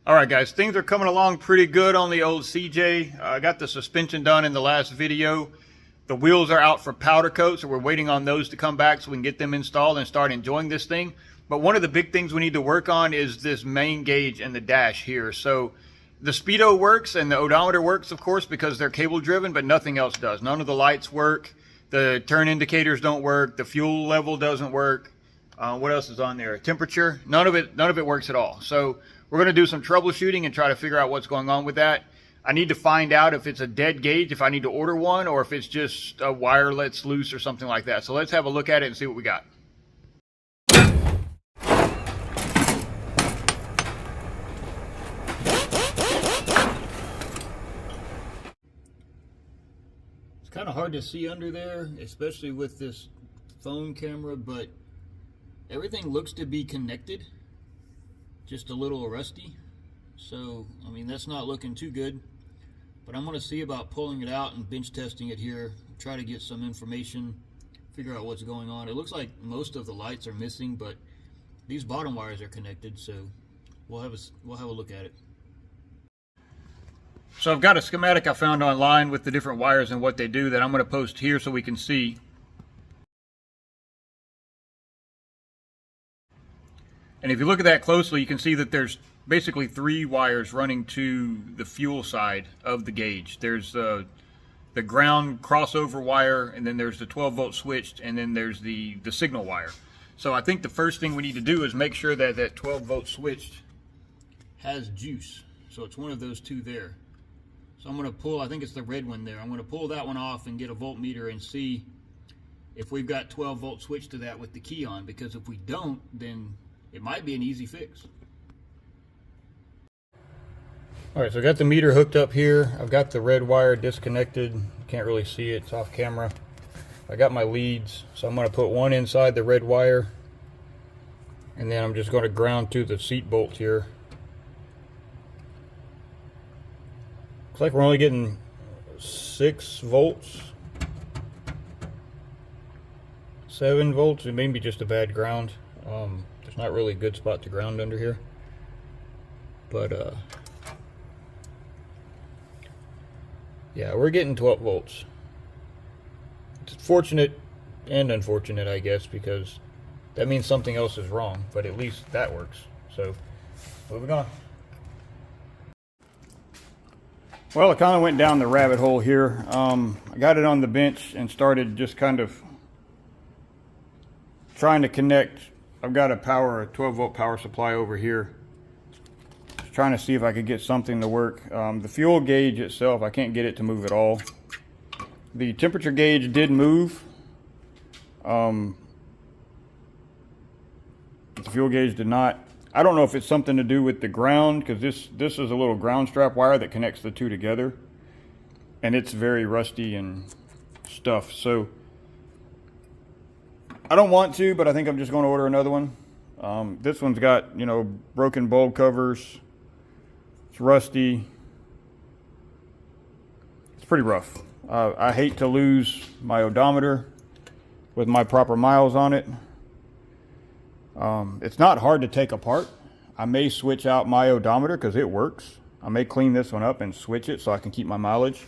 All right, guys, things are coming along pretty good on the old CJ. I got the suspension done in the last video. The wheels are out for powder coat, so we're waiting on those to come back so we can get them installed and start enjoying this thing. But one of the big things we need to work on is this main gauge and the dash here. So the speedo works and the odometer works, of course, because they're cable driven, but nothing else does. None of the lights work. The turn indicators don't work. The fuel level doesn't work. What else is on there? Temperature. None of it works at all. So we're going to do some troubleshooting and try to figure out what's going on with that. I need to find out if it's a dead gauge, if I need to order one, or if it's just a wire that's loose or something like that. So let's have a look at it and see what we got. It's kind of hard to see under there, especially with this phone camera, but everything looks to be connected. Just a little rusty. So, I mean, that's not looking too good. But I'm going to see about pulling it out and bench testing it here. Try to get some information, figure out what's going on. It looks like most of the lights are missing, but these bottom wires are connected, so we'll have a look at it. So I've got a schematic I found online with the different wires and what they do that I'm going to post here so we can see. And if you look at that closely, you can see that there's basically 3 wires running to the fuel side of the gauge. There's the ground crossover wire, and then there's the 12-volt switched, and then there's the signal wire. So I think the first thing we need to do is make sure that that 12-volt switched has juice. So it's one of those 2 there. So I'm going to pull, I think it's the red one there. I'm going to pull that one off and get a voltmeter and see if we've got 12-volt switch to that with the key on, because if we don't, then it might be an easy fix. All right, so I got the meter hooked up here. I've got the red wire disconnected. Can't really see it, it's off camera. I got my leads, so I'm going to put one inside the red wire, and then I'm just going to ground to the seat bolt here. Looks like we're only getting 6 volts. 7 volts, it may be just a bad ground. There's not really a good spot to ground under here, but yeah, we're getting 12 volts. It's fortunate and unfortunate, I guess, because that means something else is wrong, but at least that works. So moving on. Well, I kind of went down the rabbit hole here. I got it on the bench and started just kind of trying to connect. I've got a 12-volt power supply over here. Just trying to see if I could get something to work. The fuel gauge itself, I can't get it to move at all. The temperature gauge did move. The fuel gauge did not. I don't know if it's something to do with the ground, because this is a little ground strap wire that connects the 2 together. And it's very rusty and stuff. So I don't want to, but I think I'm just going to order another one. This one's got, you know, broken bulb covers. It's rusty. It's pretty rough. I hate to lose my odometer with my proper miles on it. It's not hard to take apart. I may switch out my odometer because it works. I may clean this one up and switch it so I can keep my mileage.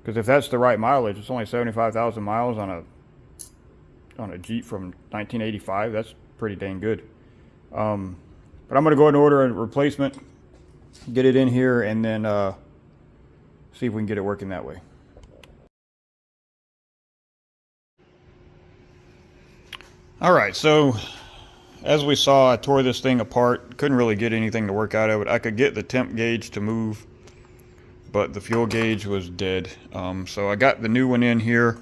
Because if that's the right mileage, it's only 75,000 miles on a Jeep from 1985. That's pretty dang good. But I'm going to go ahead and order a replacement, get it in here, and then see if we can get it working that way. All right, so as we saw, I tore this thing apart. Couldn't really get anything to work out of it. I could get the temp gauge to move, but the fuel gauge was dead. So I got the new one in here.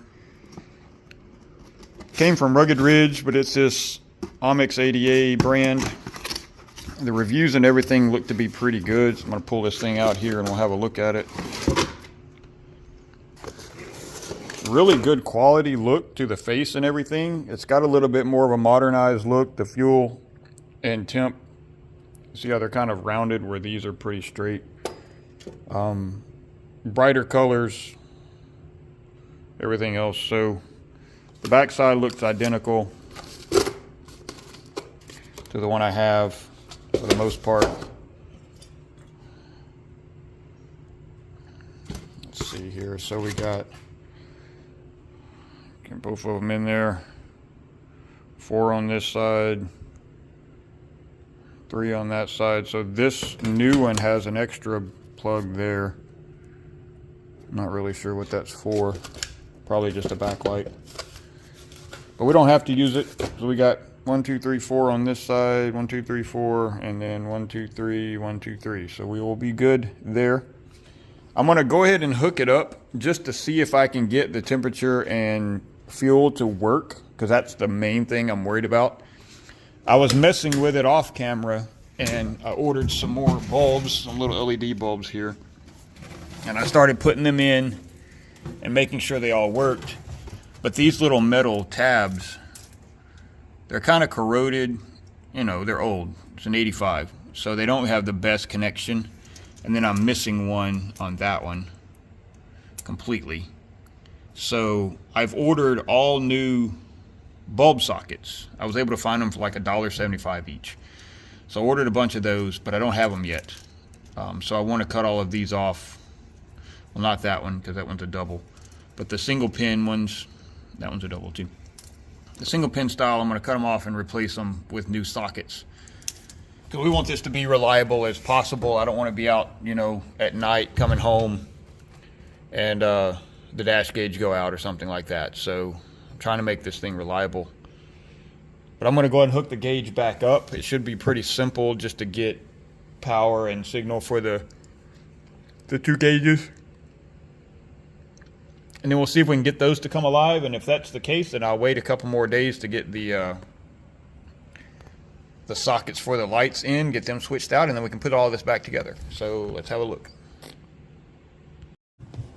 Came from Rugged Ridge, but it's this Onyx ADA brand. The reviews and everything look to be pretty good. So I'm going to pull this thing out here and we'll have a look at it. Really good quality look to the face and everything. It's got a little bit more of a modernized look. The fuel and temp, see how they're kind of rounded where these are pretty straight. Brighter colors, everything else. So the backside looks identical to the one I have for the most part. see here. So we got, get both of them in there. 4 on this side, 3 on that side. So this new one has an extra plug there. Not really sure what that's for. Probably just a backlight. But we don't have to use it. So we got 1, 2, 3, 4 on this side, 1, 2, 3, 4, and then 1, 2, 3, 1, 2, 3. So we will be good there. I'm gonna go ahead and hook it up just to see if I can get the temperature and fuel to work, because that's the main thing I'm worried about. I was messing with it off camera and I ordered some more bulbs, some little LED bulbs here. And I started putting them in and making sure they all worked. But these little metal tabs, they're kind of corroded. You know, they're old. It's an 85. So they don't have the best connection. And then I'm missing one on that one completely. So I've ordered all new bulb sockets. I was able to find them for like $1.75 each. So I ordered a bunch of those, but I don't have them yet. So I want to cut all of these off. Well, not that one, because that one's a double. But the single pin ones, that one's a double too. The single pin style, I'm going to cut them off and replace them with new sockets. Because we want this to be reliable as possible. I don't want to be out, you know, at night coming home and the dash gauge go out or something like that. So I'm trying to make this thing reliable. But I'm going to go ahead and hook the gauge back up. It should be pretty simple just to get power and signal for the 2 gauges. And then we'll see if we can get those to come alive. And if that's the case, then I'll wait a couple more days to get the sockets for the lights in, get them switched out, and then we can put all this back together. So let's have a look.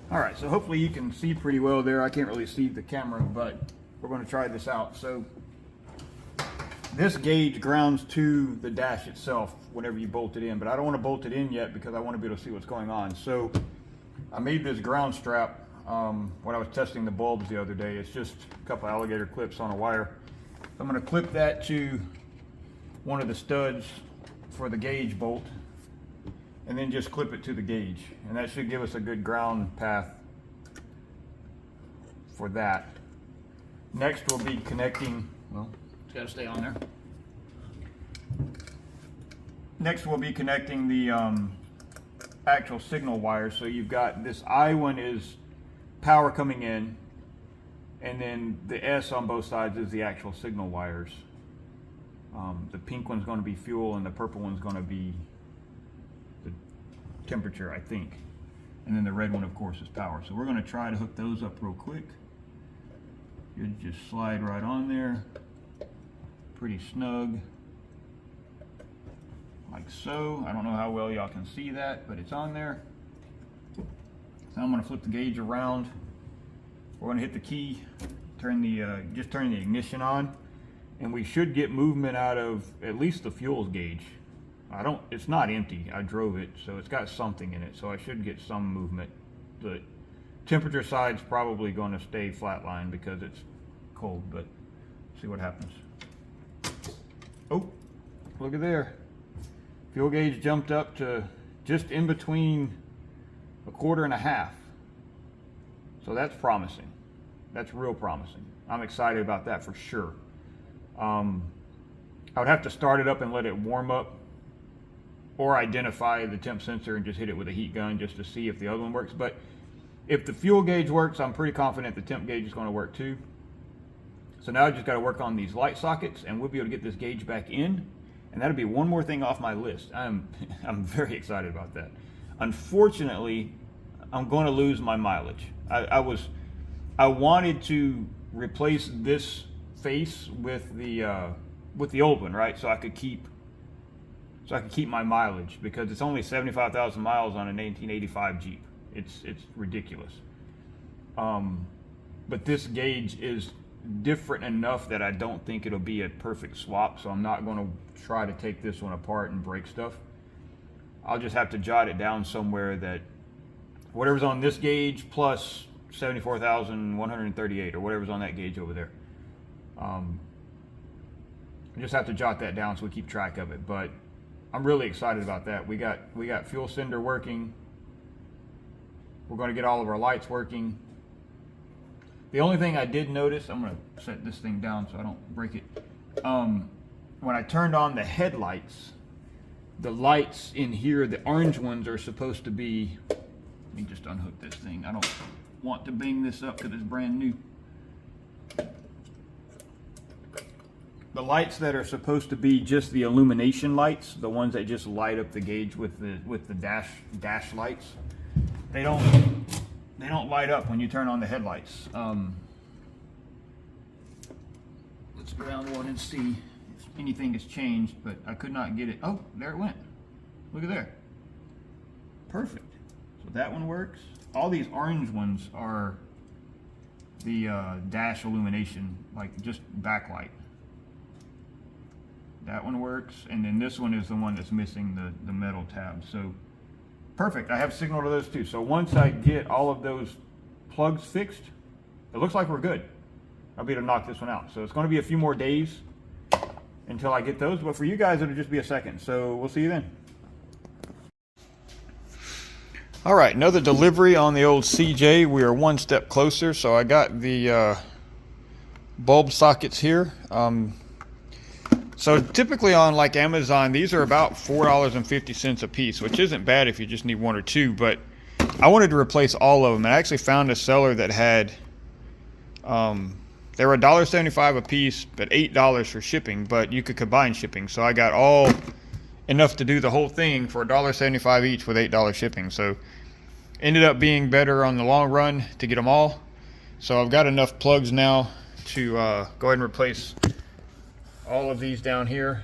All right, so hopefully you can see pretty well there. I can't really see the camera, but we're going to try this out. So this gauge grounds to the dash itself whenever you bolt it in, but I don't want to bolt it in yet because I want to be able to see what's going on. So I made this ground strap when I was testing the bulbs the other day. It's just a couple alligator clips on a wire. So I'm going to clip that to one of the studs for the gauge bolt, and then just clip it to the gauge, and that should give us a good ground path for that. Next we'll be connecting, well, it's got to stay on there. Next we'll be connecting the actual signal wires. So you've got this I one is power coming in, and then the S on both sides is the actual signal wires. The pink one's going to be fuel, and the purple one's going to be the temperature, I think. And then the red one, of course, is power. So we're going to try to hook those up real quick. You just slide right on there. Pretty snug. Like so. I don't know how well y'all can see that, but it's on there. So I'm going to flip the gauge around. We're going to hit the key, just turn the ignition on. And we should get movement out of at least the fuel gauge. It's not empty. I drove it, so it's got something in it. So I should get some movement. The temperature side's probably going to stay flatline because it's cold, but see what happens. Oh, look at there. Fuel gauge jumped up to just in between 1/4 and 1/2. So that's promising. That's real promising. I'm excited about that for sure. I would have to start it up and let it warm up, or identify the temp sensor and just hit it with a heat gun just to see if the other one works. But if the fuel gauge works, I'm pretty confident the temp gauge is going to work too. So now I just got to work on these light sockets, and we'll be able to get this gauge back in, and that'll be one more thing off my list. I'm very excited about that. Unfortunately, I'm going to lose my mileage. I wanted to replace this face with the old one, right? So I could keep my mileage, because it's only 75,000 miles on a 1985 Jeep. It's ridiculous. But this gauge is different enough that I don't think it'll be a perfect swap. So I'm not going to try to take this one apart and break stuff. I'll just have to jot it down somewhere that whatever's on this gauge plus 74,138 or whatever's on that gauge over there. I just have to jot that down so we keep track of it. But I'm really excited about that. We got fuel sender working. We're going to get all of our lights working. The only thing I did notice, I'm going to set this thing down so I don't break it. When I turned on the headlights, the lights in here, the orange ones are supposed to be, let me just unhook this thing. I don't want to bang this up because it's brand new. The lights that are supposed to be just the illumination lights, the ones that just light up the gauge with the dash lights, they don't light up when you turn on the headlights. Let's ground one and see if anything has changed, but I could not get it. Oh, there it went. Look at there. Perfect. So that one works. All these orange ones are the dash illumination, like just backlight. That one works, and then this one is the one that's missing the metal tab. So perfect. I have signal to those two. So once I get all of those plugs fixed, it looks like we're good. I'll be able to knock this one out. So it's going to be a few more days until I get those, but for you guys it'll just be a second. So we'll see you then. All right, another delivery on the old CJ. We are one step closer. So I got the bulb sockets here. So typically on like Amazon, these are about $4.50 a piece, which isn't bad if you just need one or two, but I wanted to replace all of them. And I actually found a seller that had, they were $1.75 a piece, but $8 for shipping, but you could combine shipping. So I got all enough to do the whole thing for $1.75 each with $8 shipping. So ended up being better on the long run to get them all. So I've got enough plugs now to go ahead and replace all of these down here.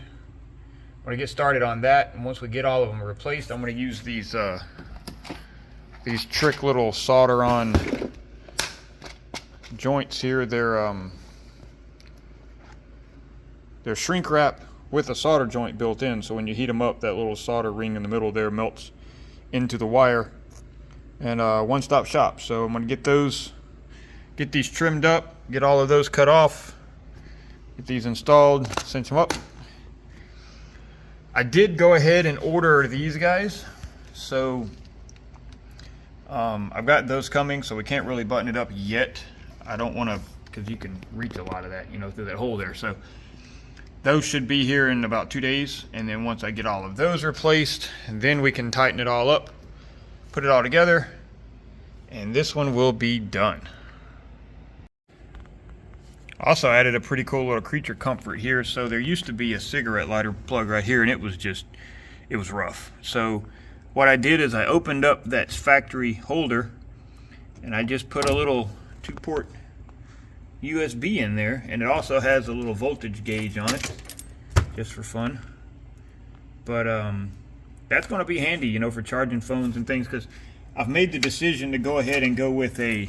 I'm gonna get started on that, and once we get all of them replaced, I'm gonna use these trick little solder on joints here. They're shrink wrap with a solder joint built in, so when you heat them up, that little solder ring in the middle there melts into the wire, and one-stop shop. So I'm gonna get these trimmed up, get all of those cut off, get these installed, cinch them up. I did go ahead and order these guys, so I've got those coming, so we can't really button it up yet. I don't want to, because you can reach a lot of that, you know, through that hole there. So those should be here in about 2 days, and then once I get all of those replaced, then we can tighten it all up, put it all together, and this one will be done. Also added a pretty cool little creature comfort here. So there used to be a cigarette lighter plug right here, and it was rough. So what I did is I opened up that factory holder, and I just put a little 2-port USB in there, and it also has a little voltage gauge on it, just for fun. But that's going to be handy, you know, for charging phones and things, because I've made the decision to go ahead and go with a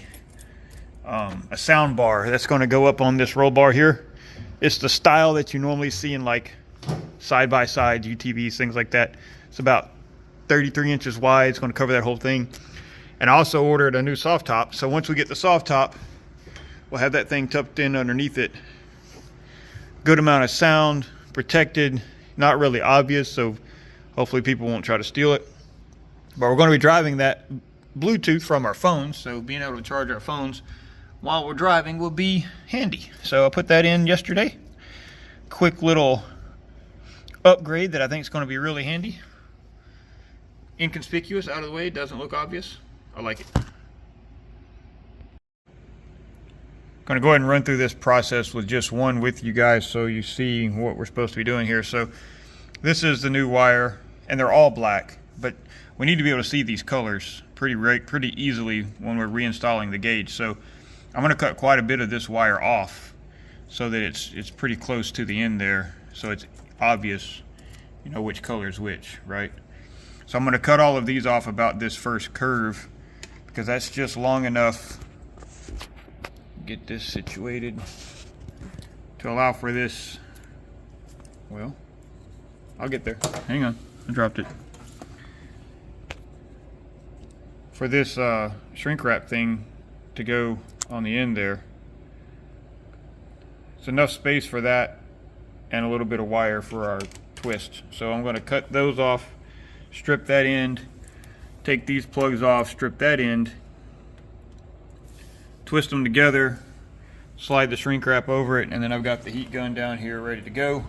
sound bar that's going to go up on this roll bar here. It's the style that you normally see in like side-by-side UTVs, things like that. It's about 33 inches wide. It's going to cover that whole thing. And I also ordered a new soft top. So once we get the soft top, we'll have that thing tucked in underneath it. Good amount of sound, protected, not really obvious, so hopefully people won't try to steal it. But we're going to be driving that Bluetooth from our phones, so being able to charge our phones while we're driving will be handy. So I put that in yesterday. Quick little upgrade that I think is going to be really handy. Inconspicuous, out of the way, doesn't look obvious. I like it. Going to go ahead and run through this process with just one with you guys so you see what we're supposed to be doing here. So this is the new wire, and they're all black, but we need to be able to see these colors pretty easily when we're reinstalling the gauge. So I'm going to cut quite a bit of this wire off so that it's pretty close to the end there, so it's obvious, you know, which color is which, right? So I'm going to cut all of these off about this first curve, because that's just long enough. Get this situated to allow for this. Well, I'll get there. Hang on, I dropped it. For this shrink wrap thing to go on the end there, it's enough space for that and a little bit of wire for our twist. So I'm going to cut those off, strip that end, take these plugs off, strip that end, twist them together, slide the shrink wrap over it, and then I've got the heat gun down here ready to go.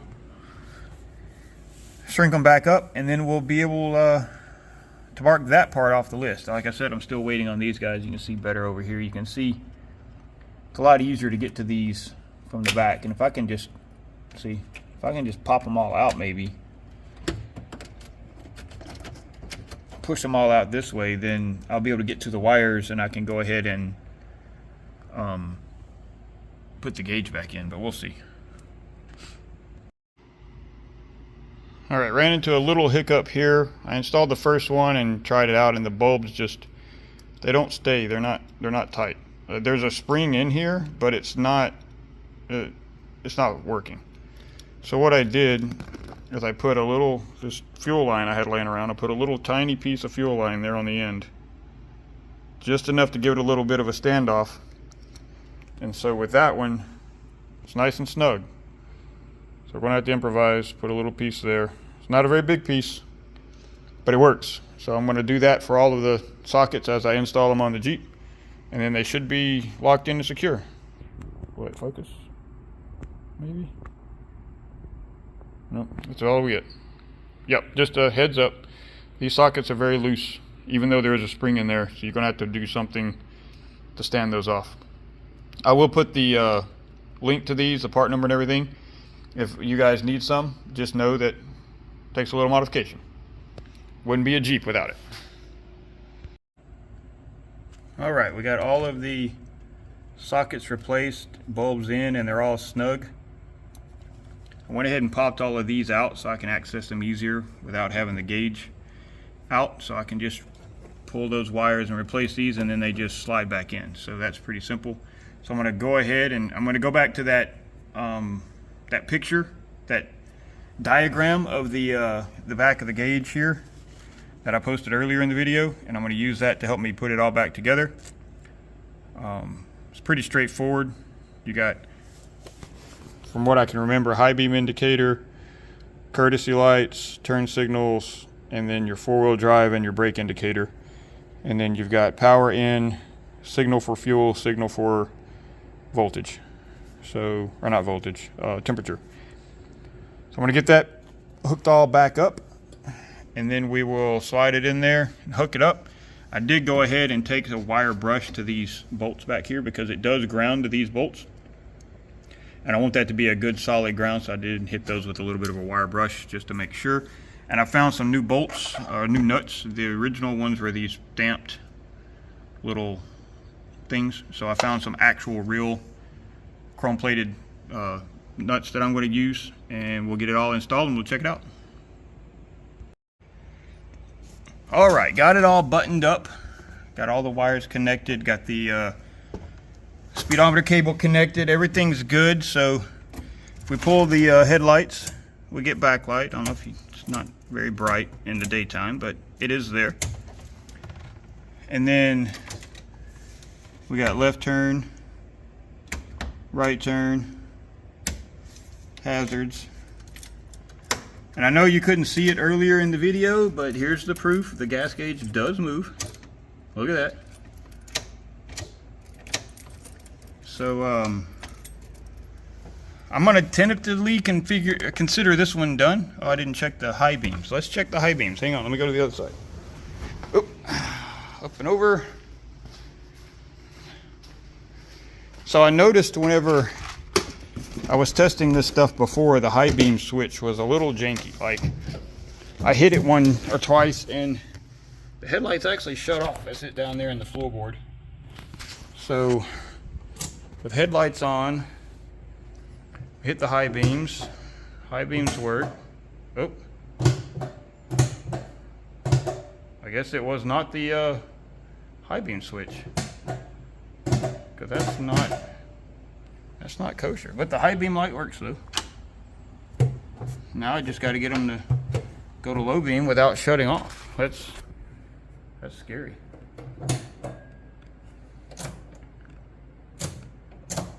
Shrink them back up, and then we'll be able to mark that part off the list. Like I said, I'm still waiting on these guys. You can see better over here. You can see it's a lot easier to get to these from the back. And if I can just see, if I can just pop them all out, maybe push them all out this way, then I'll be able to get to the wires, and I can go ahead and put the gauge back in, but we'll see. All right, ran into a little hiccup here. I installed the first one and tried it out, and the bulbs just, they don't stay. They're not tight. There's a spring in here, but it's not working. So what I did is I put a little, this fuel line I had laying around, I put a little tiny piece of fuel line there on the end, just enough to give it a little bit of a standoff. And so with that one, it's nice and snug. So we're going to have to improvise, put a little piece there. It's not a very big piece, but it works. So I'm going to do that for all of the sockets as I install them on the Jeep, and then they should be locked in and secure. Will it focus? Maybe? No, that's all we get. Yep, just a heads up. These sockets are very loose, even though there is a spring in there, so you're going to have to do something to stand those off. I will put the link to these, the part number and everything. If you guys need some, just know that it takes a little modification. Wouldn't be a Jeep without it. All right, we got all of the sockets replaced, bulbs in, and they're all snug. I went ahead and popped all of these out so I can access them easier without having the gauge out. So I can just pull those wires and replace these, and then they just slide back in. So that's pretty simple. So I'm going to go ahead and I'm going to go back to that that picture, that diagram of the back of the gauge here that I posted earlier in the video, and I'm going to use that to help me put it all back together. It's pretty straightforward. You got, from what I can remember, high beam indicator, courtesy lights, turn signals, and then your four-wheel drive and your brake indicator. And then you've got power in, signal for fuel, signal for voltage. So, or not voltage, temperature. So I'm going to get that hooked all back up, and then we will slide it in there and hook it up. I did go ahead and take a wire brush to these bolts back here because it does ground to these bolts. And I want that to be a good solid ground, so I did hit those with a little bit of a wire brush just to make sure. And I found some new bolts, new nuts. The original ones were these stamped little things. So I found some actual real chrome plated nuts that I'm going to use, and we'll get it all installed and we'll check it out. All right, got it all buttoned up, got all the wires connected, got the speedometer cable connected, everything's good. So if we pull the headlights, we get backlight. I don't know if it's not very bright in the daytime, but it is there. And then we got left turn, right turn, hazards. And I know you couldn't see it earlier in the video, but here's the proof. The gas gauge does move. Look at that. So I'm going to tentatively consider this one done. Oh, I didn't check the high beams. Let's check the high beams. Hang on, let me go to the other side. Oh, up and over. So I noticed whenever I was testing this stuff before, the high beam switch was a little janky. Like, I hit it one or twice and the headlights actually shut off. That's it down there in the floorboard. So with headlights on, hit the high beams. High beams work. Oh, I guess it was not the high beam switch, because that's not kosher. But the high beam light works though. Now I just got to get them to go to low beam without shutting off. That's scary.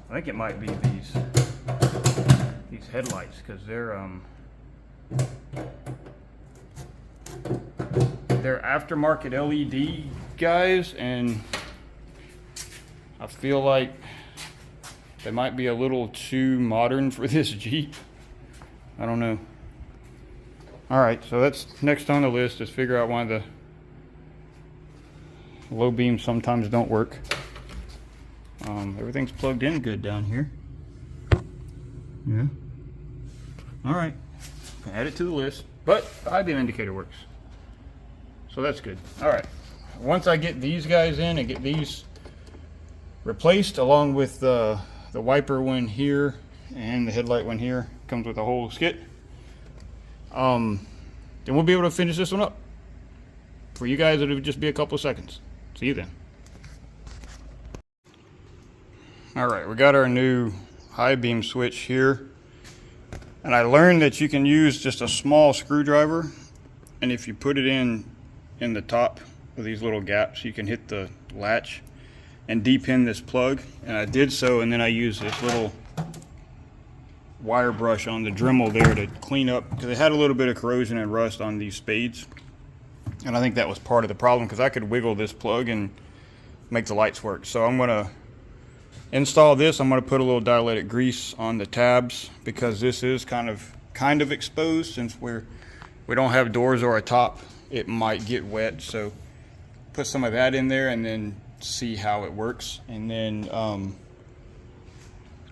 I think it might be these headlights, because they're aftermarket LED guys, and I feel like they might be a little too modern for this Jeep. I don't know. All right, so that's next on the list, is figure out why the low beams sometimes don't work. Everything's plugged in good down here. Yeah. All right, add it to the list, but the high beam indicator works. So that's good. All right, once I get these guys in and get these replaced along with the wiper one here and the headlight one here, comes with a whole skit, then we'll be able to finish this one up. For you guys, it'll just be a couple of seconds. See you then. All right, we got our new high beam switch here, and I learned that you can use just a small screwdriver, and if you put it in the top of these little gaps, you can hit the latch and de-pin this plug. And I did so, and then I used this little wire brush on the Dremel there to clean up, because it had a little bit of corrosion and rust on these spades, and I think that was part of the problem, because I could wiggle this plug and make the lights work. So I'm going to install this. I'm going to put a little dielectric grease on the tabs, because this is kind of exposed. Since we don't have doors or a top, it might get wet. So put some of that in there and then see how it works. And then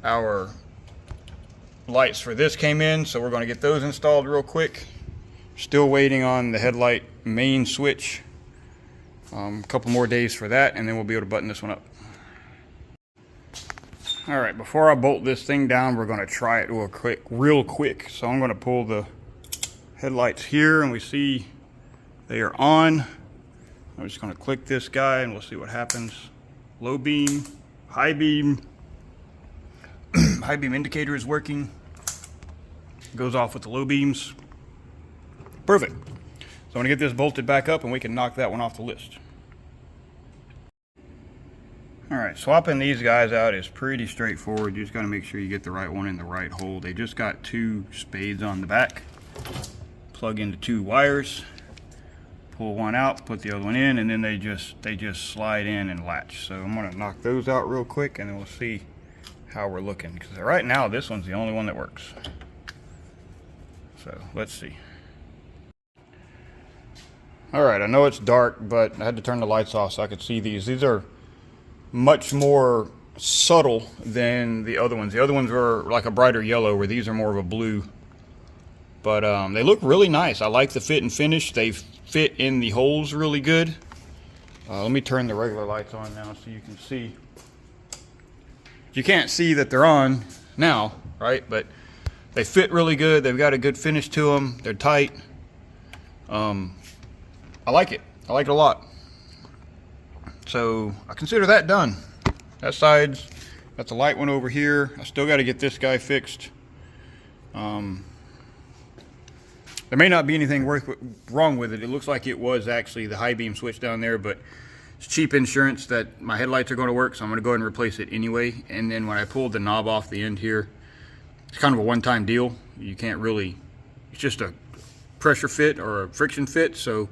our lights for this came in, so we're going to get those installed real quick. Still waiting on the headlight main switch. A couple more days for that, and then we'll be able to button this one up. All right, before I bolt this thing down, we're going to try it real quick. So I'm going to pull the headlights here, and we see they are on. I'm just going to click this guy, and we'll see what happens. Low beam, high beam. High beam indicator is working. Goes off with the low beams. Perfect. So I'm going to get this bolted back up, and we can knock that one off the list. All right, swapping these guys out is pretty straightforward. You just got to make sure you get the right one in the right hole. They just got two spades on the back. Plug into two wires, pull one out, put the other one in, and then they just slide in and latch. So I'm going to knock those out real quick, and then we'll see how we're looking, because right now this one's the only one that works. So let's see. All right, I know it's dark, but I had to turn the lights off so I could see these. These are much more subtle than the other ones. The other ones were like a brighter yellow, where these are more of a blue. But they look really nice. I like the fit and finish. They fit in the holes really good. Let me turn the regular lights on now so you can see. You can't see that they're on now, right? But they fit really good. They've got a good finish to them. They're tight. I like it. I like it a lot. So I consider that done. That side's, that's a light one over here. I still got to get this guy fixed. There may not be anything wrong with it. It looks like it was actually the high beam switch down there, but it's cheap insurance that my headlights are going to work, so I'm going to go ahead and replace it anyway. And then when I pulled the knob off the end here, it's kind of a one-time deal. You can't really, it's just a pressure fit or a friction fit, so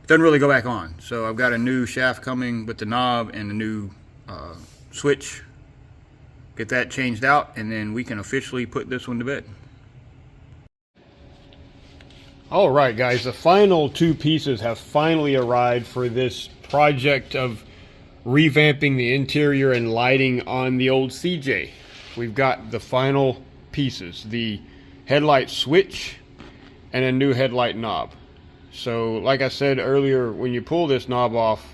it doesn't really go back on. So I've got a new shaft coming with the knob and a new switch. Get that changed out, and then we can officially put this one to bed. All right, guys, the final two pieces have finally arrived for this project of revamping the interior and lighting on the old CJ. We've got the final pieces, the headlight switch and a new headlight knob. So like I said earlier, when you pull this knob off,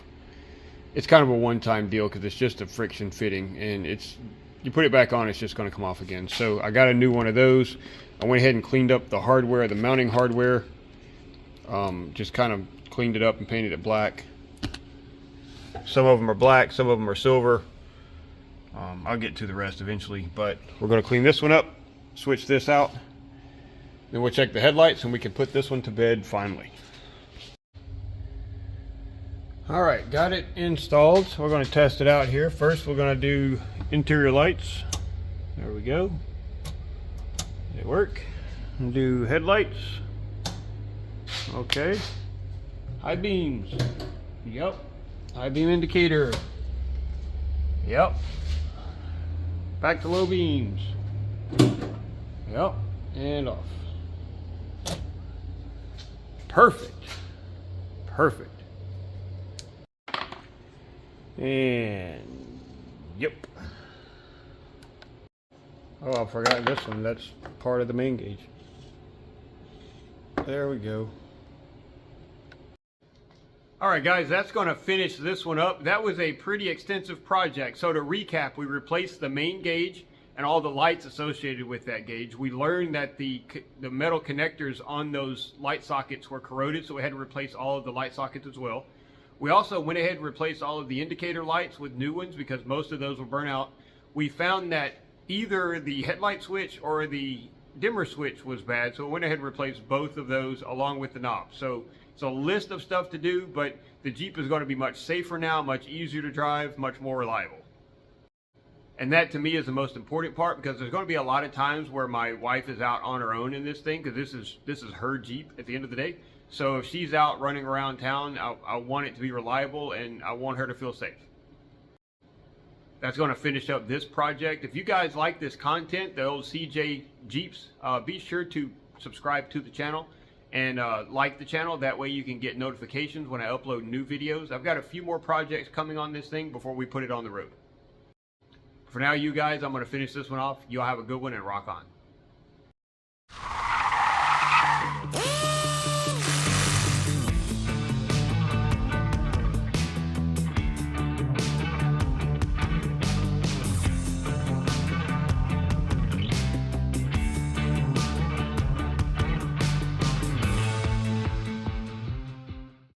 it's kind of a one-time deal, because it's just a friction fitting, and you put it back on, it's just going to come off again. So I got a new one of those. I went ahead and cleaned up the hardware, the mounting hardware. Just kind of cleaned it up and painted it black. Some of them are black, some of them are silver. I'll get to the rest eventually, but we're going to clean this one up, switch this out, then we'll check the headlights, and we can put this one to bed finally. All right, got it installed. So we're going to test it out here. First, we're going to do interior lights. There we go. They work. And do headlights. Okay. High beams. Yep. High beam indicator. Yep. Back to low beams. Yep. And off. Perfect. Perfect. And yep. Oh, I forgot this one. That's part of the main gauge. There we go. All right, guys, that's going to finish this one up. That was a pretty extensive project. So to recap, we replaced the main gauge and all the lights associated with that gauge. We learned that the metal connectors on those light sockets were corroded, so we had to replace all of the light sockets as well. We also went ahead and replaced all of the indicator lights with new ones because most of those were burnt out. We found that either the headlight switch or the dimmer switch was bad, so we went ahead and replaced both of those along with the knob. So it's a list of stuff to do, but the Jeep is going to be much safer now, much easier to drive, much more reliable. And that to me is the most important part, because there's going to be a lot of times where my wife is out on her own in this thing, because this is her Jeep at the end of the day. So if she's out running around town, I want it to be reliable and I want her to feel safe. That's going to finish up this project. If you guys like this content, the old CJ Jeeps, be sure to subscribe to the channel and like the channel. That way you can get notifications when I upload new videos. I've got a few more projects coming on this thing before we put it on the road. For now, you guys, I'm going to finish this one off. You'll have a good one and rock on.